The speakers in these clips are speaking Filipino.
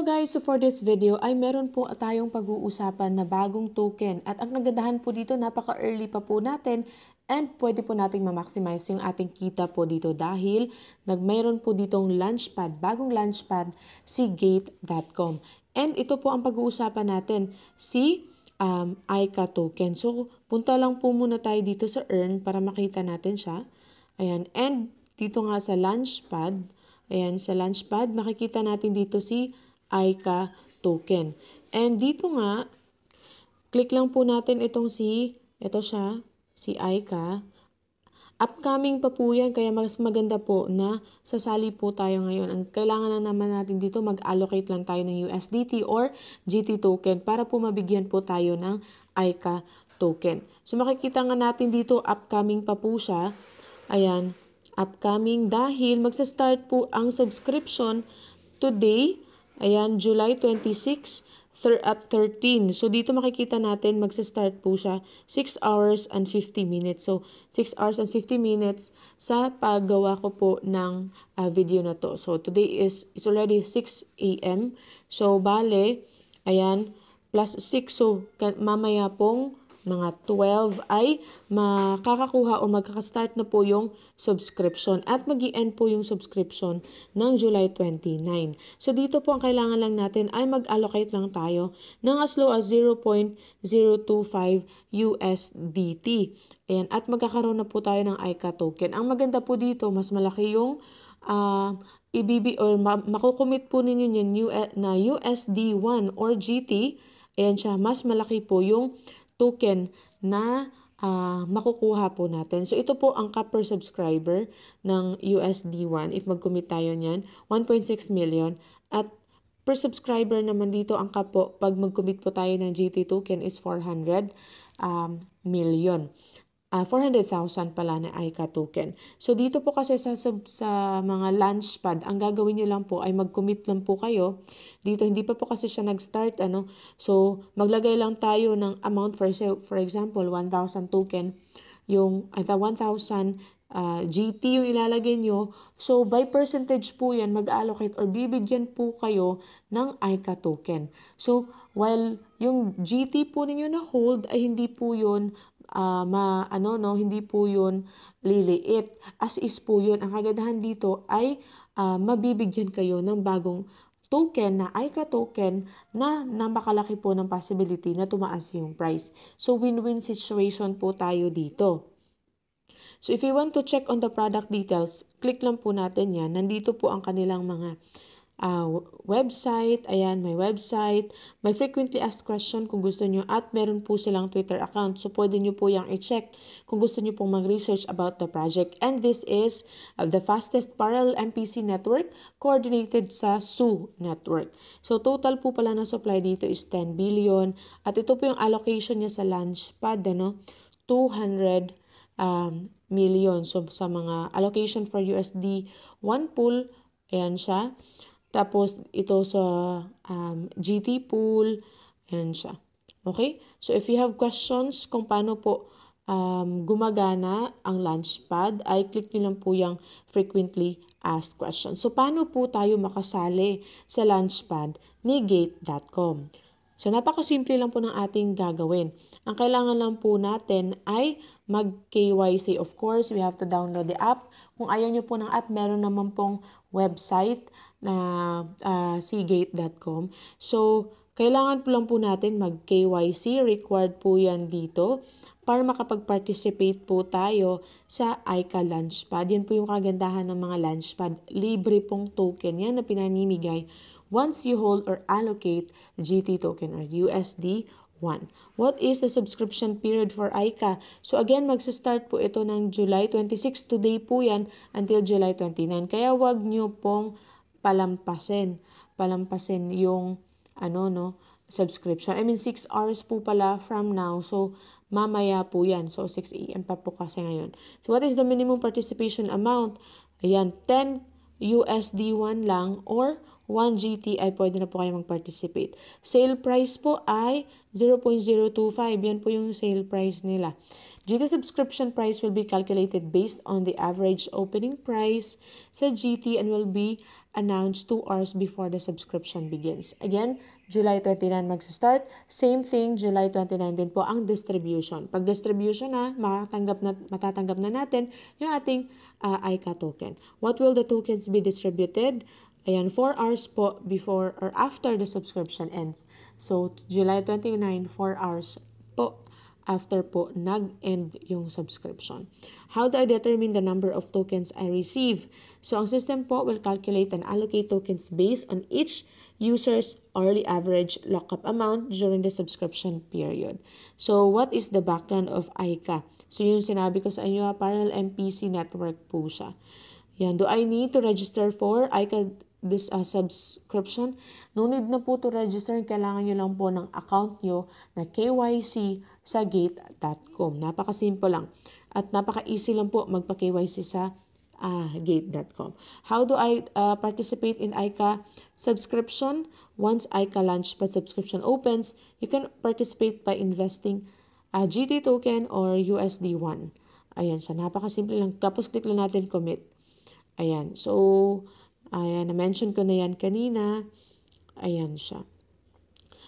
Hello guys! So for this video ay meron po tayong pag-uusapan na bagong token at ang kagandahan po dito napaka-early pa po natin and pwede po nating ma-maximize yung ating kita po dito dahil mayroon po ditong launchpad, bagong launchpad si Gate.com. And ito po ang pag-uusapan natin, si ICA token. So punta lang po muna tayo dito sa earn para makita natin siya. Ayan, and dito nga sa launchpad, ayan, sa launchpad, makikita natin dito si ICA token. And dito nga, click lang po natin itong ito siya, si ICA. Upcoming pa po yan, kaya mas maganda po na sasali po tayo ngayon. Ang kailangan na naman natin dito, mag-allocate lang tayo ng USDT or GT token para po mabigyan po tayo ng ICA token. So makikita nga natin dito, upcoming pa po siya. Ayan, upcoming dahil magsa-start po ang subscription today, ayan, July 26 at 13. So dito makikita natin magsa-start po siya 6 hours and 50 minutes. So 6 hours and 50 minutes sa paggawa ko po ng video na to. So today it's already 6 AM. So bale, ayan, plus 6. So mamaya pong mga 12 ay makakakuha o magkaka-start na po yung subscription at mag-i-end po yung subscription ng July 29. So dito po ang kailangan lang natin ay mag-allocate lang tayo ng as low as 0.025 USDT. Ayan, at magkakaroon na po tayo ng ICA token. Ang maganda po dito, mas malaki yung makukumit po ninyo yan na USD1 or GT. Ayan siya, mas malaki po yung token na makukuha po natin. So ito po ang cap per subscriber ng USD1 if mag-commit tayo niyan, 1.6 million. At per subscriber naman dito ang cap po pag mag-commit po tayo ng GT token is 400 million. 400,000 pala na ICA token. So dito po kasi sa mga launchpad, ang gagawin nyo lang po ay mag-commit lang po kayo. Dito hindi pa po kasi siya nag-start. So maglagay lang tayo ng amount for example, 1,000 token. Yung 1,000 GT yung ilalagay nyo. So by percentage po yan, mag-allocate or bibigyan po kayo ng ICA token. So while yung GT po ninyo na hold ay hindi po yun hindi po yun liliit. As is po yun. Ang kagandahan dito ay mabibigyan kayo ng bagong token na ICA token na makalaki po ng possibility na tumaas yung price. So win-win situation po tayo dito. So if you want to check on the product details, click lang po natin yan. Nandito po ang kanilang mga website. Ayan, may website. May frequently asked question kung gusto nyo at meron po silang Twitter account. So pwede nyo po yung i-check kung gusto nyo pong mag-research about the project. And this is the fastest parallel MPC network coordinated sa SU network. So total po pala na supply dito is 10 billion. At ito po yung allocation niya sa launchpad, 200 million. So sa mga allocation for USD 1 pool, ayan siya. Tapos, ito sa GT pool, ayan siya. Okay? So, if you have questions kung paano po gumagana ang launchpad, ay click nyo lang po yung frequently asked questions. So, paano po tayo makasali sa launchpad ni Gate.com? So, napakasimple lang po ng ating gagawin. Ang kailangan lang po natin ay mag-KYC. Of course, we have to download the app. Kung ayaw nyo po ng app, meron naman pong website na Gate.com. So, kailangan po lang po natin mag-KYC. Required po yan dito para makapag-participate po tayo sa ICA Launchpad. Yan po yung kagandahan ng mga Launchpad. Libre pong token yan na pinamimigay once you hold or allocate GT token or USD 1. What is the subscription period for ICA? So again, magsa-start po ito ng July 26. Today po yan until July 29. Kaya wag nyo pong palampasin yung subscription. I mean 6 hours po pala from now. So mamaya po yan. So 6 AM pa po kasi ngayon. So what is the minimum participation amount? Ayan, 10 USD1 lang or 1 GT ay pwede na po kayo mag-participate. Sale price po ay 0.025. Yan po yung sale price nila. GT subscription price will be calculated based on the average opening price sa GT and will be announced 2 hours before the subscription begins. Again, July 29 mag-start. Same thing, July 29 din po ang distribution. Pag distribution na, matatanggap na natin yung ating ICA token. What will the tokens be distributed? Ayan, 4 hours po before or after the subscription ends. So, July 29, 4 hours po after po nag-end yung subscription. How do I determine the number of tokens I receive? So, ang system po will calculate and allocate tokens based on each user's hourly average lockup amount during the subscription period. So, what is the background of ICA? So, yung sinabi ko sa inyo, parallel MPC network po siya. Yan, do I need to register for ICA this subscription? No need na po to register. Kailangan nyo lang po ng account nyo na KYC sa gate.com. Napaka-simple lang. At napaka-easy lang po magpa-KYC sa gate.com. How do I participate in ICA subscription? Once ICA Launchpad subscription opens, you can participate by investing GT token or USD1. Ayan siya. Napaka-simple lang. Tapos click lang natin commit. Ayan. So, ayan, na-mention ko na yan kanina. Ayan siya.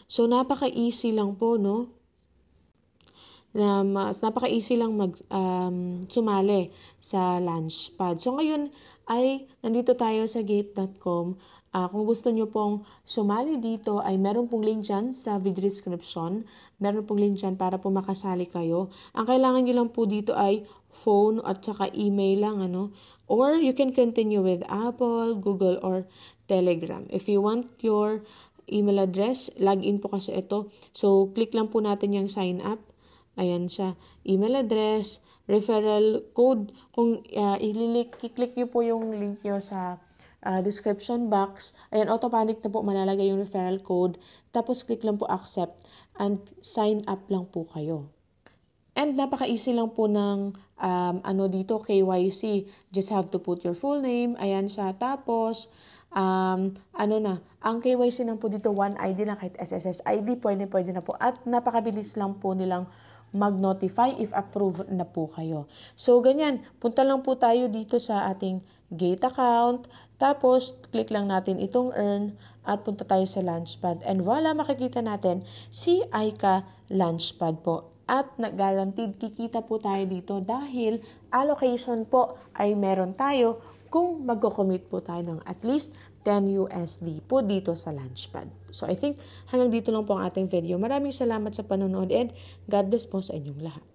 So, napaka-easy lang po, no? Napaka-easy lang sumali sa Launchpad. So, ngayon ay nandito tayo sa gate.com. Kung gusto nyo pong sumali dito, ay meron pong link dyan sa video description. Meron pong link dyan para po makasali kayo. Ang kailangan nyo lang po dito ay phone at saka email lang, ano? Or you can continue with Apple, Google, or Telegram. If you want your email address, login po kasi ito. So, click lang po natin yung sign up. Ayan siya. Email address, referral code. Kung i-click nyo po yung link nyo sa description box, ayan, automatic na po malalagay yung referral code. Tapos, click lang po accept and sign up lang po kayo. And napaka-easy lang po ng dito, KYC. Just have to put your full name. Ayan siya. Tapos, ang KYC lang po dito, one ID na kahit SSS ID, pwede na po. At napakabilis lang po nilang mag-notify if approved na po kayo. So, ganyan. Punta lang po tayo dito sa ating Gate account. Tapos, click lang natin itong earn at punta tayo sa Launchpad. And voila, makikita natin si ICA Launchpad po. At guaranteed kikita po tayo dito dahil allocation po ay meron tayo kung magko-commit po tayo ng at least 10 USD po dito sa Launchpad. So I think hanggang dito lang po ang ating video. Maraming salamat sa panonood and God bless po sa inyong lahat.